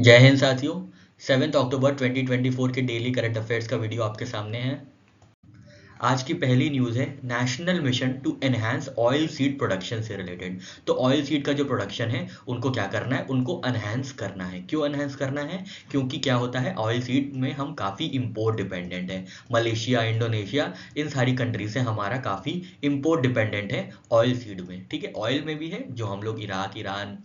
जय हिंद साथियों। 7 अक्टूबर 2024 के डेली करंट अफेयर्स का वीडियो आपके सामने है। आज की पहली न्यूज़ है national mission to enhance oil seed production से रिलेटेड। तो ऑयल सीड का जो प्रोडक्शन है उनको क्या करना है, उनको एनहांस करना है। क्यों एनहांस करना है? क्योंकि क्या होता है, ऑयल सीड में हम काफ़ी इम्पोर्ट डिपेंडेंट है। मलेशिया, इंडोनेशिया, इन सारी कंट्री से हमारा काफ़ी इम्पोर्ट डिपेंडेंट है ऑयल सीड में। ठीक है, ऑयल में भी है जो हम लोग इराक, ईरान,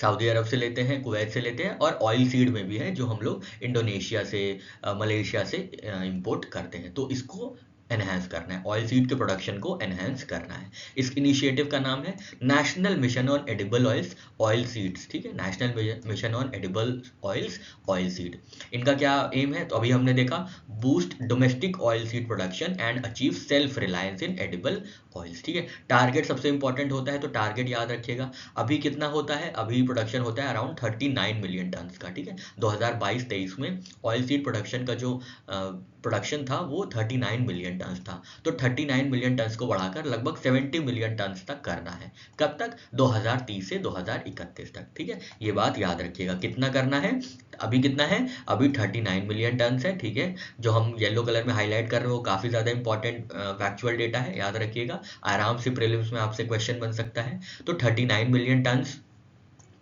सऊदी अरब से लेते हैं, कुवैत से लेते हैं, और ऑयल सीड में भी है जो हम लोग इंडोनेशिया से, मलेशिया से इंपोर्ट करते हैं। तो इसको एनहांस करना है, ऑयल सीड के प्रोडक्शन को एनहांस करना है। इस इनिशिएटिव का नाम है national mission on edible oils oil seeds. ठीक है, national mission on edible oils oil seed. इनका क्या एम है? तो अभी हमने देखा, boost domestic oil seed production and achieve self reliance in edible oils. ठीक है, टारगेट सबसे इंपॉर्टेंट होता है, तो टारगेट याद रखिएगा। अभी कितना होता है? अभी प्रोडक्शन होता है अराउंड 39 मिलियन टन का। ठीक है, 2022-23 में ऑयल सीड प्रोडक्शन का जो प्रोडक्शन था वो 39 मिलियन टन था। तो 39 मिलियन टन को बढ़ाकर लगभग 70 मिलियन टन तक करना है। कब तक? 2030 से 2031 तक। ठीक है, ये बात याद रखिएगा। कितना करना है? अभी कितना है? अभी 39 मिलियन टन है। ठीक है, जो हम येलो कलर में हाईलाइट कर रहे हो वो काफ़ी ज़्यादा इंपॉर्टेंट फैक्चुअल डेटा है, याद रखिएगा। आराम से प्रीलिम्स में आपसे क्वेश्चन बन सकता है। तो 39 मिलियन टन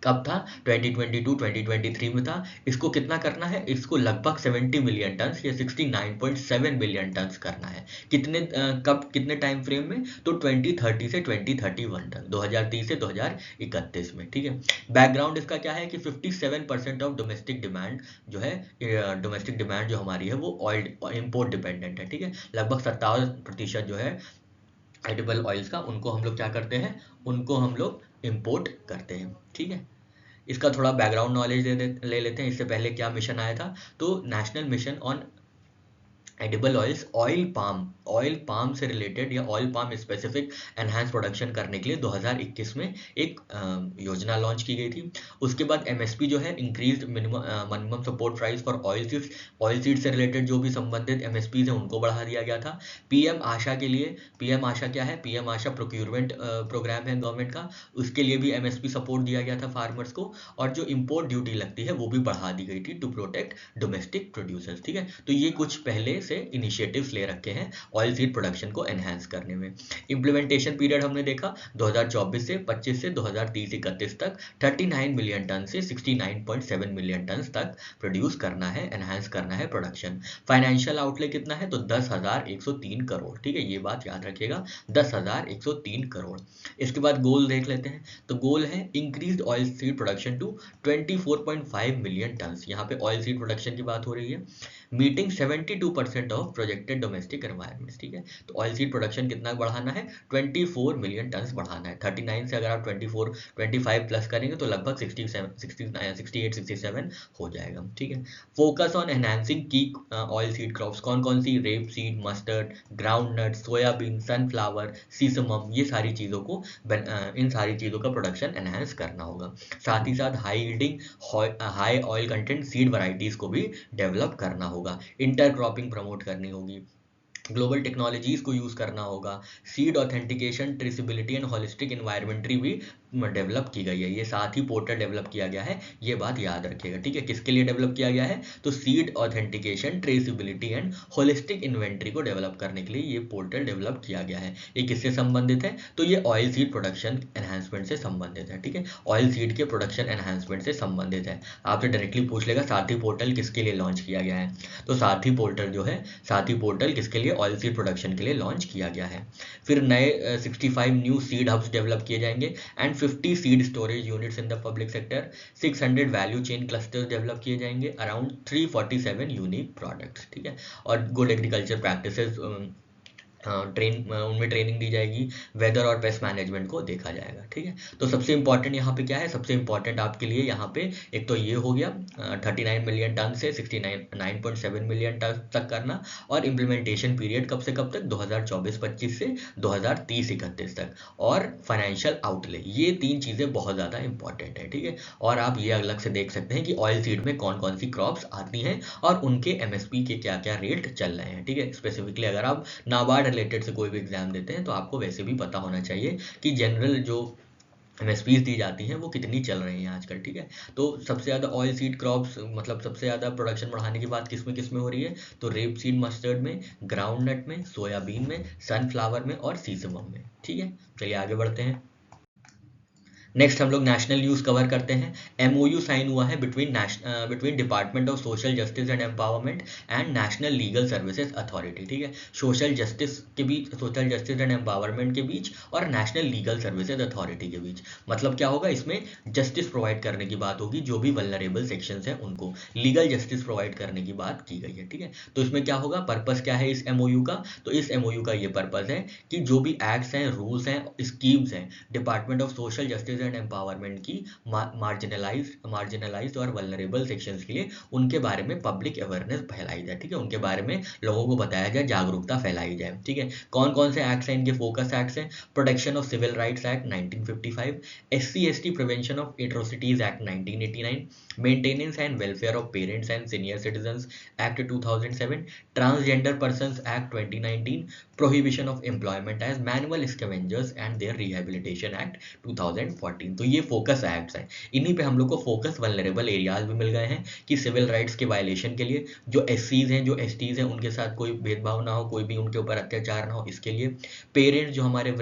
कब था? 2022-2023 में था। इसको कितना करना है? इसको लगभग 70 मिलियन टन या 69.7 मिलियन टन करना है। कितने कब, कितने टाइम फ्रेम में? तो 2030 से 2031 तक, 2030 से 2031 में। ठीक है, बैकग्राउंड इसका क्या है कि 57% ऑफ डोमेस्टिक डिमांड जो है, डोमेस्टिक डिमांड जो हमारी है वो ऑयल इम्पोर्ट डिपेंडेंट है। ठीक है, लगभग 57% जो है एडिबल ऑयल्स का, उनको हम लोग क्या करते हैं, उनको हम लोग इम्पोर्ट करते हैं। ठीक है, इसका थोड़ा बैकग्राउंड नॉलेज ले लेते हैं। इससे पहले क्या मिशन आया था? तो national mission on edible oils oil palm से रिलेटेड या oil palm specific enhance production करने के लिए 2021 में एक योजना लॉन्च की गई थी। उसके बाद एमएसपी जो है, increased minimum support price for oil seeds से रिलेटेड जो भी संबंधित एमएसपी है उनको बढ़ा दिया गया था। पीएम आशा के लिए, पीएम आशा क्या है? पीएम आशा प्रोक्यूरमेंट प्रोग्राम है गवर्नमेंट का, उसके लिए भी एमएसपी सपोर्ट दिया गया था फार्मर्स को। और जो इम्पोर्ट ड्यूटी लगती है वो भी बढ़ा दी गई थी टू प्रोटेक्ट डोमेस्टिक प्रोड्यूसर्स। ठीक है, तो ये कुछ पहले से इनिशिएटिव्स ले रखे हैं ऑयल सीड प्रोडक्शन को एनहांस करने में। इम्प्लीमेंटेशन पीरियड हमने देखा 2024 से 25 से 2030-31 तक 39 मिलियन टन से 69.7 मिलियन टन तक प्रोड्यूस करना है, एनहांस करना है प्रोडक्शन। फाइनेंशियल आउटले कितना है? तो 10,103 करोड़। ठीक है, ये बात याद रखिएगा, 10,103 करोड़। इसके बाद गोल देख लेते हैं। तो गोल है increase oil seed production to 24.5 million ton. यहाँ पे ऑयल सीड प्रोडक्शन की बात हो रही है। Meeting 72% of projected domestic requirements. ठीक है, तो ऑयल सीड प्रोडक्शन कितना बढ़ाना है? 24 मिलियन टन बढ़ाना है। 39 से अगर आप 25 प्लस करेंगे तो लगभग 68-67 हो जाएगा। ठीक है, फोकस ऑन एनहांसिंग की ऑयल सीड क्रॉप्स कौन कौन सी? Rapeseed, mustard, groundnut, soybean, sunflower, sesamum, ये सारी चीज़ों को इन सारी चीज़ों का प्रोडक्शन एनहांस करना होगा। साथ ही साथ high yielding, high oil content seed varieties को भी डेवलप करना होगा। इंटरक्रॉपिंग प्रमोट करनी होगी। ग्लोबल टेक्नोलॉजीज को यूज़ करना होगा। Seed authentication, traceability and holistic inventory भी डेवलप की गई है। ये साथ ही पोर्टल डेवलप किया गया है, ये बात याद रखिएगा। ठीक है, किसके लिए डेवलप किया गया है? तो seed authentication, traceability and holistic inventory को डेवलप करने के लिए ये पोर्टल डेवलप किया गया है। ये किससे संबंधित है? तो ये ऑयल सीड प्रोडक्शन एनहांसमेंट से संबंधित है। ठीक है, ऑयल सीड के प्रोडक्शन एनहांसमेंट से संबंधित है। आपसे डायरेक्टली पूछ लेगा साथी पोर्टल किसके लिए लॉन्च किया गया है? तो साथी पोर्टल जो है, साथी पोर्टल किसके लिए? ऑयल सीड प्रोडक्शन के लिए लॉन्च किया गया है। फिर नए 65 न्यू सीड हब्स डेवलप किए जाएंगे and 50 seed storage units in the public sector. 600 value chain clusters develop किए जाएंगे, अराउंड 347 यूनिक प्रोडक्ट्स। ठीक है, और गुड एग्रीकल्चर प्रैक्टिसेस उनमें ट्रेनिंग दी जाएगी। वेदर और पेस्ट मैनेजमेंट को देखा जाएगा। ठीक है, तो सबसे इंपॉर्टेंट यहाँ पे क्या है? सबसे इंपॉर्टेंट आपके लिए यहाँ पे एक तो ये हो गया 39 मिलियन टन से 69.7 मिलियन टन तक करना, और इम्प्लीमेंटेशन पीरियड कब से कब तक? 2024-25 से 2030-31 तक, और फाइनेंशियल आउटले। ये तीन चीज़ें बहुत ज़्यादा इंपॉर्टेंट है। ठीक है, और आप ये अलग से देख सकते हैं कि ऑयल सीड में कौन कौन सी क्रॉप्स आती हैं और उनके एमएसपी के क्या क्या रेट चल रहे हैं। ठीक है, स्पेसिफिकली अगर आप नाबार्ड रिलेटेड से कोई भी एग्जाम देते हैं तो आपको वैसे भी पता होना चाहिए कि जनरल जो एमएसपीज दी जाती हैं वो कितनी चल रही हैं आजकल, ठीक है। तो सबसे ज़्यादा ऑयल सीड क्रॉप्स, मतलब सबसे ज़्यादा प्रोडक्शन बढ़ाने की बात किस में हो रही है, तो रेप सीड मस्टर्ड में, ग्राउंड नट में, सोयाबीन में, सनफ्लावर में और सीसमम में, ठीक है। चलिए आगे बढ़ते हैं। नेक्स्ट हम लोग नेशनल न्यूज़ कवर करते हैं। एमओयू साइन हुआ है between department of social justice and empowerment and national legal services authority, ठीक है। सोशल जस्टिस एंड एम्पावरमेंट के बीच और नेशनल लीगल सर्विसेज अथॉरिटी के बीच। मतलब क्या होगा, इसमें जस्टिस प्रोवाइड करने की बात होगी, जो भी वल्नरेबल सेक्शंस हैं उनको लीगल जस्टिस प्रोवाइड करने की बात की गई है, ठीक है। तो इसमें क्या होगा, पर्पस क्या है इस एमओयू का, तो इस एमओयू का ये पर्पस है कि जो भी एक्ट्स हैं, रूल्स हैं, स्कीम्स हैं department of social justice and empowerment की मार्जिनलाइज्ड और वल्नरेबल सेक्शंस के लिए, उनके बारे में पब्लिक अवेयरनेस फैलाई जाए, ठीक है। उनके बारे में लोगों को बताया जाए, जागरूकता फैलाई जाए, ठीक है। कौन कौन से एक्ट्स हैं, इनके फोकस एक्ट्स हैं। Protection of civil rights act 1955, SC/ST prevention of atrocities act 1989, maintenance and welfare of parents and senior citizens act 2007, transgender persons act 2019, prohibition of employment as manual scavengers and their rehabilitation act 2014। तो ये focus acts हैं, इन्हीं पे हम लोग को focus vulnerable areas भी मिल गए हैं कि सिविल राइट्स के वायलेशन के लिए, जो SCs हैं, जो STs हैं, उनके साथ कोई भेदभाव ना हो, कोई भी उनके ऊपर अत्याचार ना हो, इसके लिए। पेरेंट्स, जो हमारे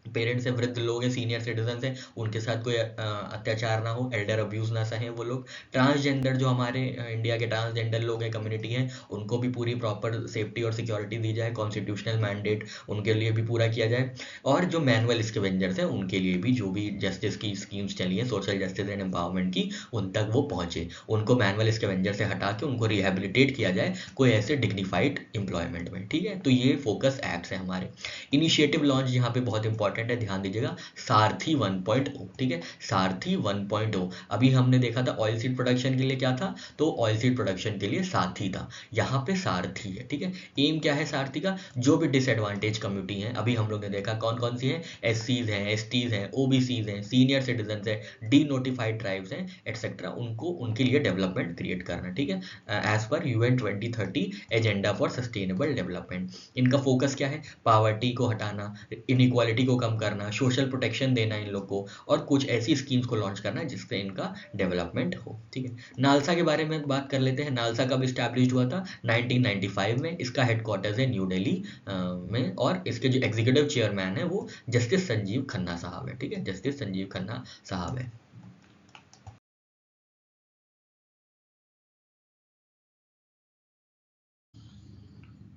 पेरेंट्स हैं, वृद्ध लोग हैं, सीनियर सिटीजन हैं, उनके साथ कोई अत्याचार ना हो, एल्डर अब्यूज़ ना सहें वो लोग। ट्रांसजेंडर, जो हमारे इंडिया के ट्रांसजेंडर लोग हैं, कम्युनिटी हैं, उनको भी पूरी प्रॉपर सेफ्टी और सिक्योरिटी दी जाए, कॉन्स्टिट्यूशनल मैंडेट उनके लिए भी पूरा किया जाए। और जो मैनुअल स्कैवेंजर्स हैं, उनके लिए भी जो भी जस्टिस की स्कीम्स चली हैं, सोशल जस्टिस एंड एम्पावरमेंट की, उन तक वो पहुँचे, उनको मैनुअल स्कैवेंजर से हटा के उनको रिहेबिलिटेट किया जाए कोई ऐसे डिग्निफाइड एम्प्लॉयमेंट में, ठीक है। तो ये फोकस एक्ट्स हैं हमारे। इनिशिएटिव लॉन्च यहाँ पे बहुत इंपॉर्टेंट है, ध्यान दीजिएगा, सारथी 1.0, ठीक है। सारथी 1.0, अभी हमने देखा था ऑयल सीड प्रोडक्शन के लिए क्या था, तो ऑयल सीड प्रोडक्शन के लिए सारथी था, यहाँ पे सारथी है, ठीक है। एम क्या है सारथी का, जो भी डिसएडवांटेज कम्युनिटी है, अभी हम लोग ने देखा कौन कौन सी है, SCs हैं, STs हैं, OBCs हैं, सीनियर सिटीजन हैं, डी नोटिफाइड ट्राइब्स हैं, एटसेट्रा, उनको उनके लिए डेवलपमेंट क्रिएट करना, ठीक है, एज पर UN 2030 agenda for sustainable development. इनका फोकस क्या है, पावर्टी को हटाना, इनइक्वालिटी को कम करना, सोशल प्रोटेक्शन देना इन लोग को, और कुछ ऐसी स्कीम्स को लॉन्च करना जिससे इनका डेवलपमेंट हो, ठीक है। नालसा के बारे में बात कर लेते हैं। नालसा कब इस्टेब्लिश हुआ था, 1995 में। इसका हेडक्वार्टर्स है न्यू दिल्ली में, और इसके जो एग्जीक्यूटिव चेयरमैन है वो जस्टिस संजीव खन्ना साहब है, ठीक है, जस्टिस संजीव खन्ना साहब है।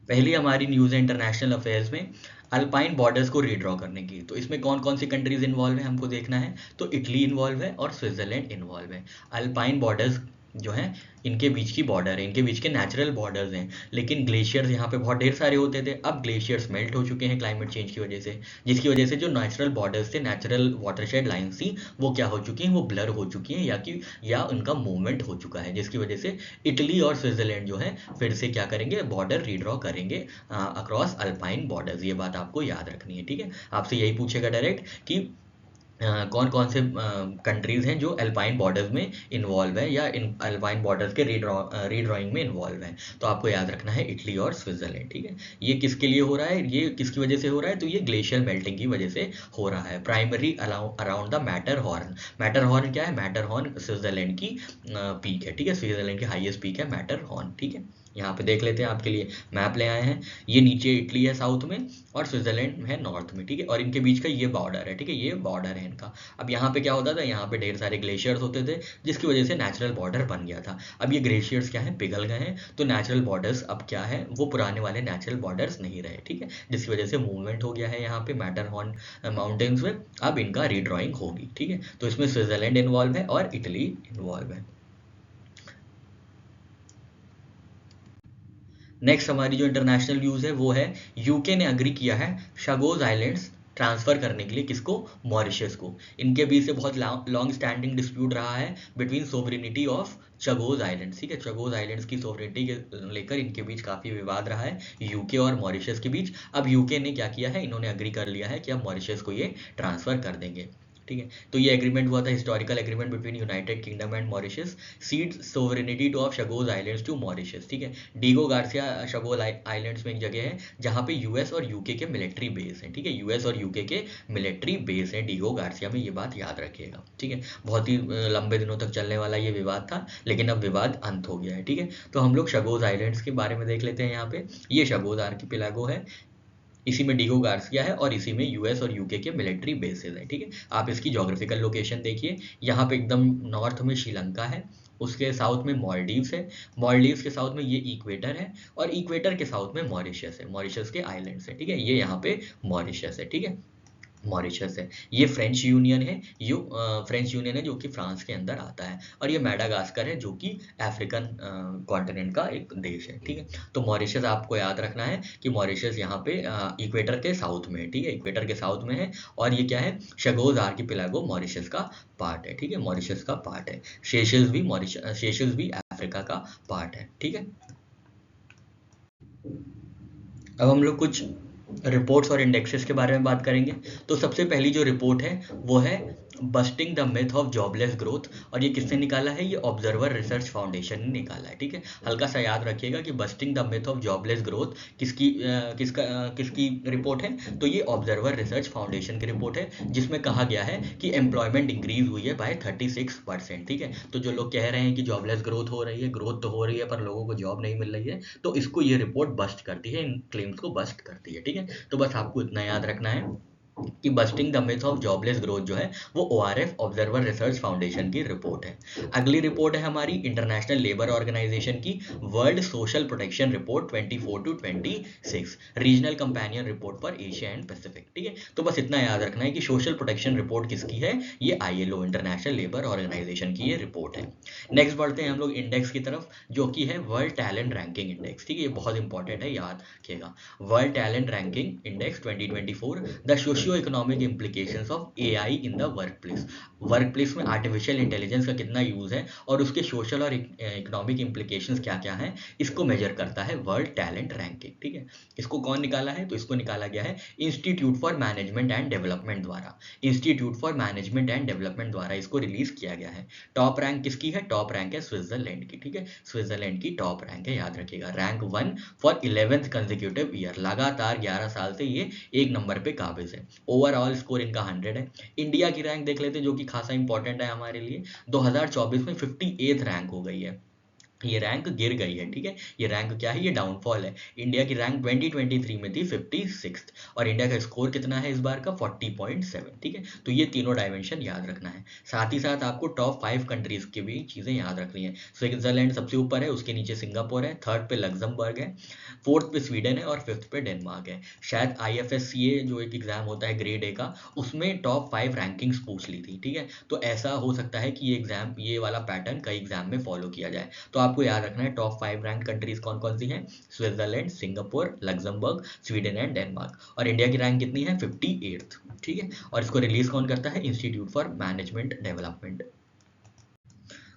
पहली हमारी न्यूज़ है इंटरनेशनल अफेयर्स में, अल्पाइन बॉर्डर्स को रीड्रॉ करने की। तो इसमें कौन कौन सी कंट्रीज इन्वॉल्व है हमको देखना है, तो इटली इन्वॉल्व है और स्विट्जरलैंड इन्वॉल्व है। अल्पाइन बॉर्डर्स जो हैं, इनके बीच की बॉर्डर है, इनके बीच के नेचुरल बॉर्डर्स हैं, लेकिन ग्लेशियर्स यहाँ पे बहुत ढेर सारे होते थे, अब ग्लेशियर्स मेल्ट हो चुके हैं क्लाइमेट चेंज की वजह से, जिसकी वजह से जो नेचुरल बॉर्डर्स थे, नेचुरल वाटरशेड लाइन्स थी, वो क्या हो चुकी हैं, वो ब्लर हो चुकी हैं, या उनका मूवमेंट हो चुका है, जिसकी वजह से इटली और स्विट्जरलैंड जो है फिर से क्या करेंगे, बॉर्डर रीड्रॉ करेंगे अक्रॉस अल्पाइन बॉर्डर्स। ये बात आपको याद रखनी है, ठीक है। आपसे यही पूछेगा डायरेक्ट कि कौन कौन से कंट्रीज हैं जो अल्पाइन बॉर्डर्स में इन्वॉल्व है, या इन अल्पाइन बॉर्डर्स के रीड्रॉइंग में इन्वॉल्व है। तो आपको याद रखना है इटली और स्विट्जरलैंड, ठीक है। ये किसके लिए हो रहा है, ये किसकी वजह से हो रहा है, तो ये ग्लेशियर मेल्टिंग की वजह से हो रहा है, primary around the matter horn. Matter horn क्या है, मैटर हॉर्न स्विट्जरलैंड की पीक है, ठीक है, स्विट्जरलैंड की हाईएस्ट पीक है मैटर हॉर्न, ठीक है। यहाँ पे देख लेते हैं, आपके लिए मैप ले आए हैं, ये नीचे इटली है साउथ में, और स्विट्जरलैंड है नॉर्थ में, ठीक है, और इनके बीच का ये बॉर्डर है, ठीक है, ये बॉर्डर है इनका। अब यहाँ पे क्या होता था, यहाँ पे ढेर सारे ग्लेशियर्स होते थे, जिसकी वजह से नेचुरल बॉर्डर बन गया था। अब ये ग्लेशियर्स क्या है, पिघल गए हैं, तो नेचुरल बॉर्डर्स अब क्या है, वो पुराने वाले नेचुरल बॉर्डर्स नहीं रहे, ठीक है, जिसकी वजह से मूवमेंट हो गया है यहाँ पे मैटरहॉर्न माउंटेन्स में। अब इनका रीड्रॉइंग होगी, ठीक है, तो इसमें स्विट्जरलैंड इन्वॉल्व है और इटली इन्वॉल्व है। नेक्स्ट हमारी जो इंटरनेशनल न्यूज़ है वो है, यूके ने अग्री किया है शगोज आइलैंड्स ट्रांसफ़र करने के लिए, किसको, मॉरिशस को। इनके बीच से बहुत लॉन्ग स्टैंडिंग डिस्प्यूट रहा है बिटवीन सोवरेनिटी ऑफ चगोज आइलैंड्स, ठीक है, चगोज आइलैंड्स की सोवरेनिटी के लेकर इनके बीच काफ़ी विवाद रहा है, यूके और मॉरिशस के बीच। अब यूके ने क्या किया है, इन्होंने अग्री कर लिया है कि अब मॉरिशस को ये ट्रांसफ़र कर देंगे। ठीक है। तो ये एग्रीमेंट हुआ था, historical agreement between United Kingdom and Mauritius, cedes sovereignty to of Chagos islands to Mauritius. ठीक है। डिगो गार्सिया शगोल आइलैंड्स में एक जगह है जहाँ पे यूएस और यूके के मिलिट्री बेस हैं। ठीक है, यूएस और यूके के मिलिट्री बेस हैं डिगो गार्सिया में, ये बात याद रखिएगा। ठीक है, बहुत ही लंबे दिनों तक चलने वाला ये विवाद था, लेकिन अब विवाद अंत हो गया है। ठीक है, तो हम लोग शगोज आइलैंड्स के बारे में देख लेते हैं। यहाँ पे ये शगोज आर्किपेलागो है, इसी में डिगो गार्सिया है और इसी में यूएस और यूके के मिलिट्री बेसेस है। ठीक है, आप इसकी ज्योग्राफिकल लोकेशन देखिए, यहाँ पे एकदम नॉर्थ में श्रीलंका है, उसके साउथ में मॉलडीव्स है, मॉलडीव्स के साउथ में ये इक्वेटर है, और इक्वेटर के साउथ में मॉरिशस है, मॉरिशस के आइलैंड्स है। ठीक है, ये यहाँ पे मॉरिशस है। ठीक है, मॉरिशस है। ये फ्रेंच यूनियन है, फ्रेंच यूनियन है जो कि फ्रांस के अंदर आता है, और ये मेडागास्कर है जो कि अफ्रीकन कॉन्टिनेंट का एक देश है। ठीक है, तो मॉरिशस आपको याद रखना है कि मॉरिशस यहाँ पे इक्वेटर के साउथ में है। ठीक है, इक्वेटर के साउथ में है, और ये क्या है, शगोज आर्किपेलागो मॉरिशस का पार्ट है। ठीक है, मॉरिशस का पार्ट है। सेशल्स भी अफ्रीका का पार्ट है। ठीक है, अब हम लोग कुछ रिपोर्ट्स और इंडेक्सेस के बारे में बात करेंगे। तो सबसे पहली जो रिपोर्ट है वो है busting the myth of jobless growth, और ये किसने निकाला है, ये ऑब्जर्वर रिसर्च फाउंडेशन ने निकाला है। ठीक है, हल्का सा याद रखिएगा कि busting the myth of jobless growth किसकी रिपोर्ट है, तो ये ऑब्जर्वर रिसर्च फाउंडेशन की रिपोर्ट है, जिसमें कहा गया है कि एम्प्लॉयमेंट इंक्रीज हुई है बाय 36%। ठीक है, तो जो लोग कह रहे हैं कि जॉबलेस ग्रोथ हो रही है, ग्रोथ तो हो रही है पर लोगों को जॉब नहीं मिल रही है, तो इसको ये रिपोर्ट बस्ट करती है, इन क्लेम्स को बस्ट करती है। ठीक है, तो बस आपको इतना याद रखना है कि busting the myth of jobless growth जो है वो ओआरएफ ऑब्जर्वर रिसर्च फाउंडेशन की रिपोर्ट है। अगली रिपोर्ट है हमारी इंटरनेशनल लेबर ऑर्गेनाइजेशन की World Social Protection Report 24 to 26, regional companion report for Asia and Pacific. ठीक है, तो बस इतना याद रखना है कि सोशल प्रोटेक्शन रिपोर्ट किसकी है, ये आईएलओ इंटरनेशनल लेबर ऑर्गेनाइजेशन की ये रिपोर्ट है। नेक्स्ट बढ़ते हैं हम लोग इंडेक्स की तरफ, जो कि है वर्ल्ड टैलेंट रैंकिंग इंडेक्स। ठीक है, ये बहुत इंपॉर्टेंट है, याद रखिएगा। World talent ranking index 2024, the socio economic implications of AI in the workplace. Workplace में आर्टिफिशियल इंटेलिजेंस का कितना यूज है और उसके सोशल और इकोनॉमिक इम्प्लीकेशंस क्या क्या हैं, इसको मेजर करता है वर्ल्ड टैलेंट रैंकिंग। ठीक है, इसको कौन निकाला है, तो इसको निकाला गया है institute for management and development द्वारा, institute for management and development द्वारा इसको रिलीज किया गया है। टॉप रैंक किसकी है, टॉप रैंक है स्विट्जरलैंड की। ठीक है, स्विट्जरलैंड की टॉप रैंक है, याद रखिएगा, rank 1 for 11th consecutive year, लगातार 11 साल से ये एक नंबर पे काबिज है। ओवरऑल स्कोर इनका 100 है। इंडिया की रैंक देख लेते हैं, जो कि खासा इंपॉर्टेंट है हमारे लिए, 2024 में 58th रैंक हो गई है, ये रैंक गिर गई है। ठीक है, ये रैंक क्या है, ये डाउनफॉल है। इंडिया की रैंक 2023 में थी 56th, और इंडिया का स्कोर कितना है इस बार का, 40.7। ठीक है, तो ये तीनों डायमेंशन याद रखना है। साथ ही साथ आपको टॉप 5 कंट्रीज की भी चीज़ें याद रखनी है। स्विट्जरलैंड सबसे ऊपर है, उसके नीचे सिंगापुर है, थर्ड पे लग्जमबर्ग है, फोर्थ पे स्वीडन है, और फिफ्थ पे डेनमार्क है। शायद IFSCA जो एक एग्जाम होता है ग्रेड ए का, उसमें टॉप 5 रैंकिंग्स पूछ ली थी। ठीक है, तो ऐसा हो सकता है कि ये एग्जाम, ये वाला पैटर्न कई एग्जाम में फॉलो किया जाए। तो आपको याद रखना है टॉप 5 रैंक कंट्रीज कौन कौन सी हैं, Switzerland, Singapore, Luxembourg, Sweden and Denmark, और इंडिया की रैंक कितनी है, 58th। ठीक है, और इसको रिलीज कौन करता है, इंस्टीट्यूट फॉर मैनेजमेंट डेवलपमेंट।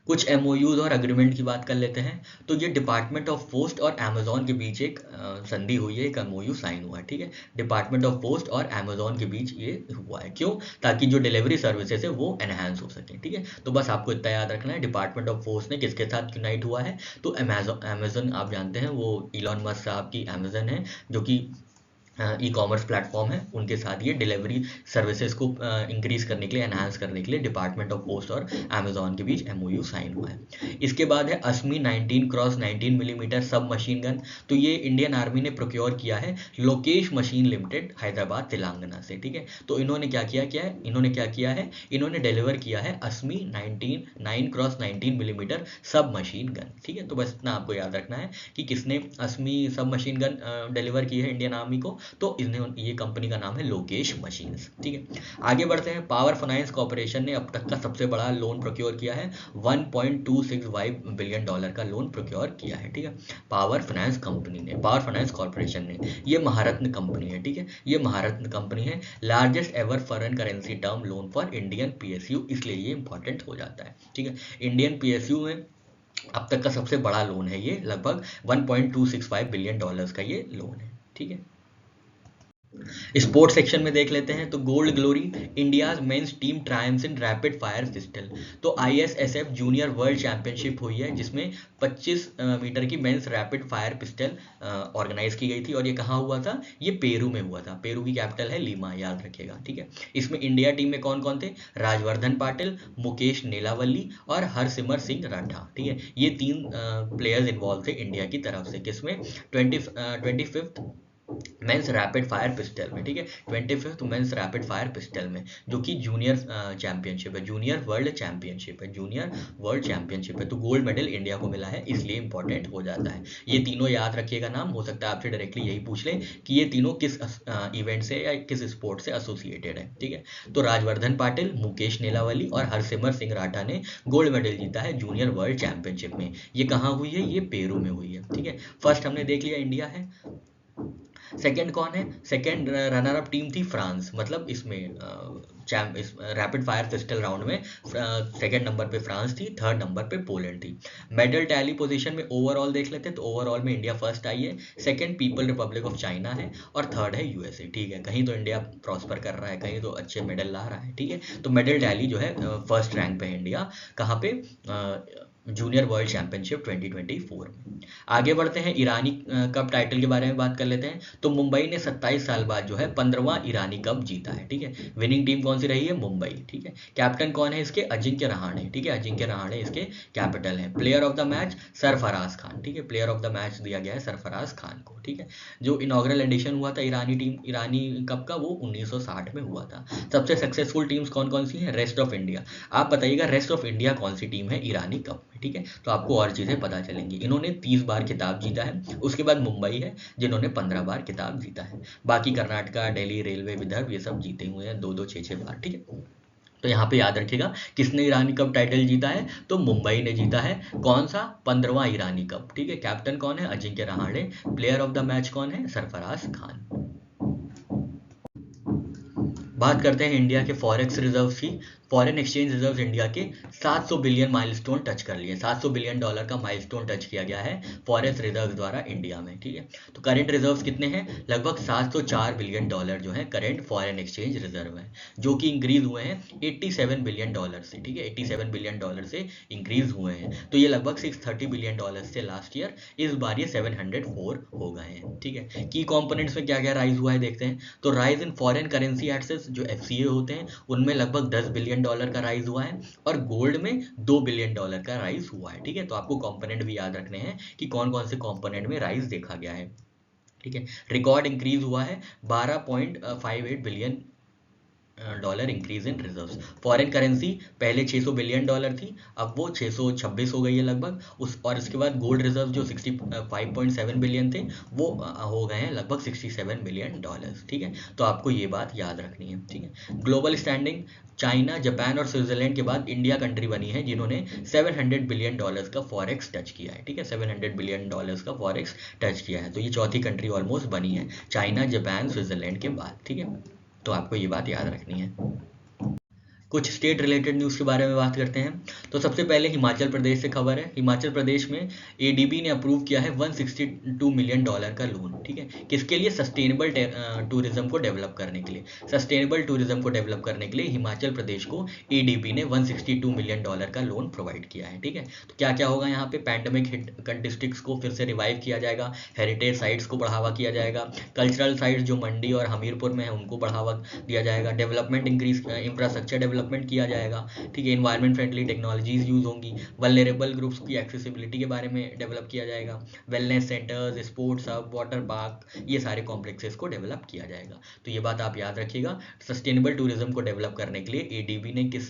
कुछ MOUs और अग्रीमेंट की बात कर लेते हैं। तो ये डिपार्टमेंट ऑफ पोस्ट और अमेजोन के बीच एक संधि हुई है, एक MOU साइन हुआ है। ठीक है, डिपार्टमेंट ऑफ पोस्ट और अमेजोन के बीच ये हुआ है, क्यों, ताकि जो डिलीवरी सर्विसेज है वो एनहांस हो सके। ठीक है, तो बस आपको इतना याद रखना है, डिपार्टमेंट ऑफ पोस्ट ने किसके साथ यूनाइट हुआ है, तो अमेजोन आप जानते हैं, वो इलॉन मस्क साहब की अमेजन है, जो कि ई-कॉमर्स प्लेटफॉर्म है, उनके साथ ये डिलीवरी सर्विसेज को इंक्रीज करने के लिए, एनहांस करने के लिए डिपार्टमेंट ऑफ पोस्ट और अमेजोन के बीच MOU साइन हुआ है। इसके बाद है अस्मी 19x19 मिलीमीटर सब मशीन गन। तो ये इंडियन आर्मी ने प्रोक्योर किया है लोकेश मशीन लिमिटेड, हैदराबाद तेलंगाना से। ठीक है, तो इन्होंने क्या किया है, इन्होंने डिलीवर किया है अस्मी 9x19 मिलीमीटर सब मशीन गन। ठीक है, तो बस इतना आपको याद रखना है कि किसने अस्मी सब मशीन गन डिलीवर की है इंडियन आर्मी को, तो ये कंपनी का नाम है लोकेश मशीन्स। ठीक है, आगे बढ़ते हैं। पावर फाइनेंस कॉर्पोरेशन ने अब तक का सबसे बड़ा लोन प्रोक्योर किया है, $1.265 बिलियन का लोन प्रोक्योर किया है। ठीक है, पावर फाइनेंस कॉर्पोरेशन ने, ये महारत्न कंपनी है। ठीक है, ये महारत्न कंपनी है, largest ever foreign currency term loan for Indian PSU, इसलिए ये इंपॉर्टेंट हो जाता है। ठीक है, इंडियन PSU में अब तक का सबसे बड़ा लोन है ये, लगभग $1.265 बिलियन का ये लोन है। ठीक है, स्पोर्ट्स सेक्शन में देख लेते हैं तो gold glory, India's men's team triumphs in rapid fire pistol. तो आईएसएसएफ जूनियर वर्ल्ड चैंपियनशिप हुई है जिसमें 25 मीटर की men's rapid fire pistol organise की गई थी, और ये कहाँ हुआ था? ये पेरू में हुआ था। पेरू की कैपिटल है लीमा, याद रखिएगा, ठीक है। इसमें इंडिया टीम में कौन कौन थे? राजवर्धन पाटिल, मुकेश नीलावली और हरसिमर सिंह राठा, ठीक है। ये तीन प्लेयर्स इन्वॉल्व थे इंडिया की तरफ से, किसमें? 25th mains rapid fire pistol में, ठीक है। 25th mains rapid fire pistol में, जो कि जूनियर चैंपियनशिप है, जूनियर वर्ल्ड चैंपियनशिप है, जूनियर वर्ल्ड चैंपियनशिप है। तो गोल्ड मेडल इंडिया को मिला है, इसलिए इंपॉर्टेंट हो जाता है। ये तीनों याद रखिएगा नाम, हो सकता है आपसे डायरेक्टली यही पूछ ले कि ये तीनों किस इवेंट से या किस स्पोर्ट से एसोसिएटेड है, ठीक है। तो राजवर्धन पाटिल, मुकेश नीलावली और हरसिमर सिंह राठा ने गोल्ड मेडल जीता है जूनियर वर्ल्ड चैंपियनशिप में। ये कहाँ हुई है? ये पेरू में हुई है, ठीक है। फर्स्ट हमने देख लिया इंडिया है। सेकंड कौन है? सेकंड रनर अप टीम थी फ्रांस, मतलब इसमें इस रैपिड फायर पिस्टल राउंड में सेकंड नंबर पे फ्रांस थी, थर्ड नंबर पे पोलैंड थी। मेडल टैली पोजीशन में ओवरऑल देख लेते हैं तो ओवरऑल में इंडिया फर्स्ट आई है, second people Republic of China है और थर्ड है यूएसए, ठीक है। कहीं तो इंडिया प्रॉस्पर कर रहा है, कहीं तो अच्छे मेडल ला रहा है, ठीक है। तो मेडल टैली जो है फर्स्ट रैंक पे है इंडिया, कहाँ पे? जूनियर वर्ल्ड चैंपियनशिप 2024 में। आगे बढ़ते हैं, ईरानी कप टाइटल के बारे में बात कर लेते हैं। तो मुंबई ने 27 साल बाद जो है 15वां ईरानी कप जीता है, ठीक है। विनिंग टीम कौन सी रही है? मुंबई, ठीक है। कैप्टन कौन है इसके? अजिंक्य रहाणे, ठीक है। अजिंक्य रहाणे इसके कैपिटल है। Player of the match Sarfaraz Khan, ठीक है। प्लेयर ऑफ द मैच दिया गया है सरफराज खान को, ठीक है। जो इनॉग्रल एडिशन हुआ था ईरानी कप का, वो 1960 में हुआ था। सबसे सक्सेसफुल टीम्स कौन कौन सी हैं? Rest of India. आप बताइएगा रेस्ट ऑफ इंडिया कौन सी टीम है ईरानी कप में, ठीक है। तो आपको और चीजें पता चलेंगी। इन्होंने 30 बार खिताब जीता है। उसके बाद मुंबई है जिन्होंने 15 बार खिताब जीता है। बाकी कर्नाटका, दिल्ली, रेलवे, विदर्भ ये सब जीते हुए हैं 2-2, 6-6 बार, ठीक है। तो यहाँ पे याद रखिएगा किसने ईरानी कप टाइटल जीता है? तो मुंबई ने जीता है। कौन सा? 15वां ईरानी कप, ठीक है। कैप्टन कौन है? Ajinkya Rahane. Player of the match कौन है? सरफराज खान। बात करते हैं इंडिया के फॉरेक्स रिजर्व्स की। फॉरेन एक्सचेंज रिजर्व्स इंडिया के 700 बिलियन माइलस्टोन टच कर लिए, 700 बिलियन डॉलर का माइलस्टोन टच किया गया है फॉरेक्स रिजर्व्स द्वारा इंडिया में, ठीक है। तो करंट रिजर्व्स कितने हैं? लगभग 704 बिलियन डॉलर जो है करंट फॉरेन एक्सचेंज रिजर्व है, जो कि इंक्रीज हुए हैं 87 बिलियन डॉलर से, ठीक है। 87 बिलियन डॉलर से इंक्रीज हुए हैं। तो ये लगभग 630 बिलियन डॉलर से लास्ट ईयर, इस बार ये 704 हो गए हैं, ठीक है। की कॉम्पोनेंट्स में क्या क्या राइज हुआ है देखते हैं। तो rise in foreign currency assets जो एफसीए होते हैं उनमें लगभग 10 बिलियन डॉलर का राइज हुआ है, और गोल्ड में 2 बिलियन डॉलर का राइज हुआ है, ठीक है। तो आपको कंपोनेंट भी याद रखने हैं कि कौन कौन से कंपोनेंट में राइज देखा गया है, ठीक है। रिकॉर्ड इंक्रीज हुआ है 12.58 billion dollar increase in reserves. Foreign currency पहले 600 बिलियन डॉलर थी, अब वो 626 हो गई है लगभग और इसके बाद गोल्ड रिजर्व जो 65.7 बिलियन थे वो हो गए हैं लगभग 67 बिलियन डॉलर्स, ठीक है। तो आपको ये बात याद रखनी है, ठीक है। ग्लोबल स्टैंडिंग, चाइना, जापान और स्विट्जरलैंड के बाद इंडिया कंट्री बनी है जिन्होंने 700 बिलियन डॉलर्स का फॉरेक्स टच किया है, ठीक है। 700 बिलियन डॉलर्स का फॉरेक्स टच किया है, तो ये चौथी कंट्री ऑलमोस्ट बनी है चाइना, जापान, स्विट्जरलैंड के बाद, ठीक है। तो आपको ये बात याद रखनी है। कुछ स्टेट रिलेटेड न्यूज़ के बारे में बात करते हैं। तो सबसे पहले हिमाचल प्रदेश से खबर है। हिमाचल प्रदेश में एडीबी ने अप्रूव किया है 162 मिलियन डॉलर का लोन, ठीक है। किसके लिए? सस्टेनेबल टूरिज्म को डेवलप करने के लिए। सस्टेनेबल टूरिज्म को डेवलप करने के लिए हिमाचल प्रदेश को एडीबी ने 162 मिलियन डॉलर का लोन प्रोवाइड किया है, ठीक है। तो क्या क्या होगा यहाँ पे? पैंडेमिक हिट डिस्ट्रिक्ट्स को फिर से रिवाइव किया जाएगा, हेरिटेज साइट्स को बढ़ावा किया जाएगा, कल्चरल साइट्स जो मंडी और हमीरपुर में है उनको बढ़ावा दिया जाएगा, डेवलपमेंट इंक्रीज, इंफ्रास्ट्रक्चर डेवलपमेंट किया जाएगा, ठीक है। एनवायरमेंट फ्रेंडली टेक्नोलॉजीज यूज होंगी, वल्नरेबल ग्रुप्स की एक्सेसिबिलिटी के बारे में डेवलप किया जाएगा, wellness centres, sports hub, water park, ये सारे कॉम्प्लेक्सेस को डेवलप किया जाएगा। तो ये बात आप याद रखिएगा। सस्टेनेबल टूरिज्म को डेवलप करने के लिए एडीबी ने किस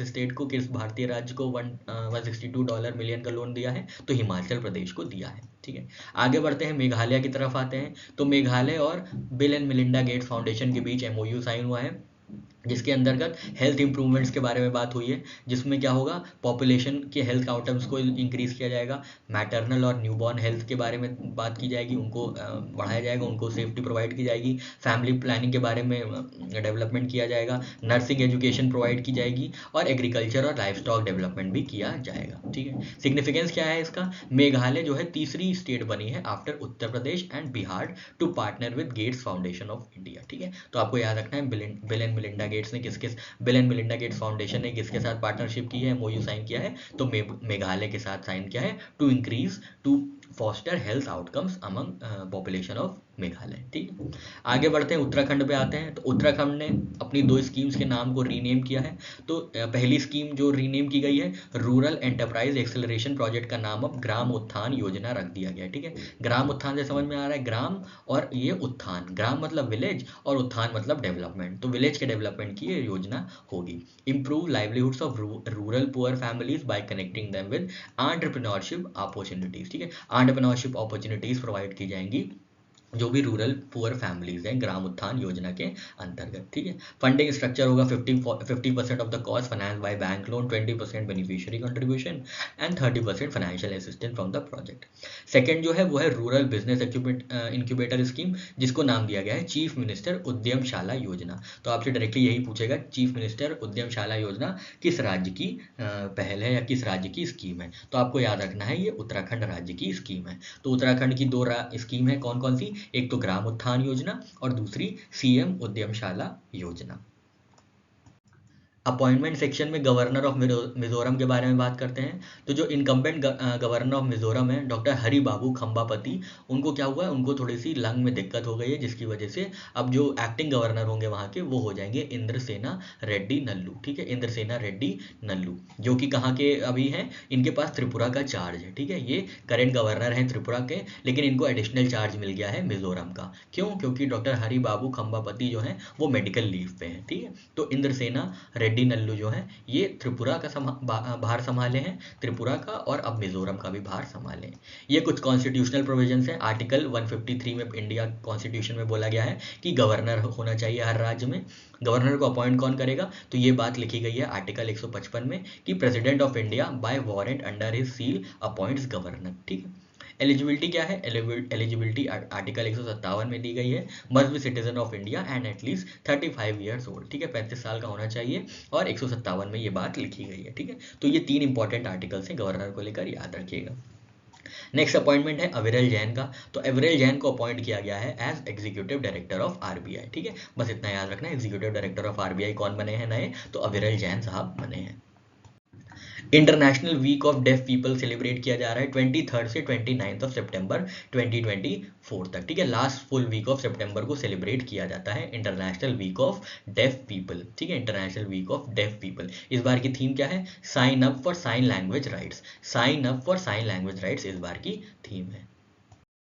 स्टेट को, किस भारतीय राज्य को 162 मिलियन का लोन दिया है? तो हिमाचल प्रदेश को दिया है, ठीक है। आगे बढ़ते हैं, मेघालय की तरफ आते हैं। तो मेघालय और bill and Melinda Gates foundation के बीच एमओयू साइन हुआ है जिसके अंतर्गत हेल्थ इंप्रूवमेंट्स के बारे में बात हुई है, जिसमें क्या होगा, पॉपुलेशन के हेल्थ आउटकम्स को इंक्रीज किया जाएगा, मैटरनल और न्यूबॉर्न हेल्थ के बारे में बात की जाएगी, उनको बढ़ाया जाएगा, उनको सेफ्टी प्रोवाइड की जाएगी, फैमिली प्लानिंग के बारे में डेवलपमेंट किया जाएगा, नर्सिंग एजुकेशन प्रोवाइड की जाएगी और एग्रीकल्चर और लाइफ स्टॉक डेवलपमेंट भी किया जाएगा। ठीक है, सिग्निफिकेंस क्या है इसका, मेघालय जो है तीसरी स्टेट बनी है after Uttar Pradesh and Bihar to partner with Gates Foundation of India. ठीक है, तो आपको याद रखना है बिल एंड मिलिंडा गेट्स ने Bill and Melinda Gates Foundation ने किसके साथ पार्टनरशिप की है, एमओयू साइन किया है, तो मेघालय के साथ साइन किया है to increase to foster health outcomes among population of Meghalaya. ठीक है, आगे बढ़ते हैं, उत्तराखंड पे आते हैं। तो उत्तराखंड ने अपनी 2 स्कीम्स के नाम को रीनेम किया है। तो पहली स्कीम जो रीनेम की गई है, रूरल एंटरप्राइज एक्सेलरेशन प्रोजेक्ट का नाम अब ग्राम उत्थान योजना रख दिया गया है। ठीक है, ग्राम उत्थान से समझ में आ रहा है, ग्राम और ये उत्थान, ग्राम मतलब विलेज और उत्थान मतलब डेवलपमेंट, तो विलेज के डेवलपमेंट की ये योजना होगी। Improve livelihoods of rural poor families bye connecting them with entrepreneurship opportunities. ठीक है, एंटरप्रेन्योरशिप अपॉर्चुनिटीज प्रोवाइड की जाएंगी जो भी रूरल पुअर फैमिलीज हैं ग्राम उत्थान योजना के अंतर्गत। ठीक है, फंडिंग स्ट्रक्चर होगा 50% of the cost finance by bank loan, 20% beneficiary contribution and 30% financial assistance from the project. Second जो है वो है रूरल बिजनेस इंक्यूबेटर स्कीम, जिसको नाम दिया गया है चीफ मिनिस्टर उद्यमशाला योजना। तो आपसे डायरेक्टली यही पूछेगा, चीफ मिनिस्टर उद्यमशाला योजना किस राज्य की पहल है या किस राज्य की स्कीम है, तो आपको याद रखना है ये उत्तराखंड राज्य की स्कीम है। तो उत्तराखंड की 2 स्कीम है, कौन कौन सी, एक तो ग्राम उत्थान योजना और दूसरी सीएम उद्यमशाला योजना। अपॉइंटमेंट सेक्शन में गवर्नर ऑफ मिजोरम के बारे में बात करते हैं। तो जो इनकम्बेंट गवर्नर ऑफ मिजोरम है डॉक्टर हरि बाबू खम्बापति, उनको क्या हुआ है, उनको थोड़ी सी लंग में दिक्कत हो गई है, जिसकी वजह से अब जो एक्टिंग गवर्नर होंगे वहाँ के वो हो जाएंगे इंद्रसेना रेड्डी नल्लू। ठीक है, इंद्रसेना रेड्डी नल्लू जो कि कहाँ के अभी हैं, इनके पास त्रिपुरा का चार्ज है। ठीक है, ये करेंट गवर्नर हैं त्रिपुरा के, लेकिन इनको एडिशनल चार्ज मिल गया है मिजोरम का। क्यों, क्योंकि डॉक्टर हरि बाबू खम्बापति जो हैं वो मेडिकल लीव पे हैं। ठीक है, तो इंद्रसेना रेड्डी नल्लू जो है ये त्रिपुरा का भार संभाले हैं, त्रिपुरा का, और अब मिजोरम का भी भार संभाले हैं। ये कुछ कॉन्स्टिट्यूशनल प्रोविजंस हैं। आर्टिकल 153 में इंडिया कॉन्स्टिट्यूशन में बोला गया है कि गवर्नर होना चाहिए हर राज्य में। गवर्नर को अपॉइंट कौन करेगा, तो ये बात लिखी गई है आर्टिकल 155 में कि president of India by warrant under his seal appoints governor. ठीक है, एलिजिबिलिटी क्या है, एलिजिबिलिटी आर्टिकल 157 में दी गई है, must be citizen of India and at least 35 years old. ठीक है, 35 साल का होना चाहिए और 157 में ये बात लिखी गई है। ठीक है, तो ये 3 इंपॉर्टेंट आर्टिकल्स हैं, गवर्नर को लेकर याद रखिएगा। नेक्स्ट अपॉइंटमेंट है अविरल जैन का। तो अविरल जैन को अपॉइंट किया गया है as executive director of RBI. ठीक है, बस इतना याद रखना है, एग्जीक्यूटिव डायरेक्टर ऑफ आरबीआई कौन बने हैं नए, तो अविरल जैन साहब बने हैं। International week of deaf people celebrate किया जा रहा है 23 से 29 ऑफ सितंबर 2024 तक। ठीक है, लास्ट फुल वीक ऑफ सितंबर को सेलिब्रेट किया जाता है international week of deaf people. ठीक है, international week of deaf people. इस बार की थीम क्या है, sign up for sign language rights. Sign up for sign language rights इस बार की थीम है।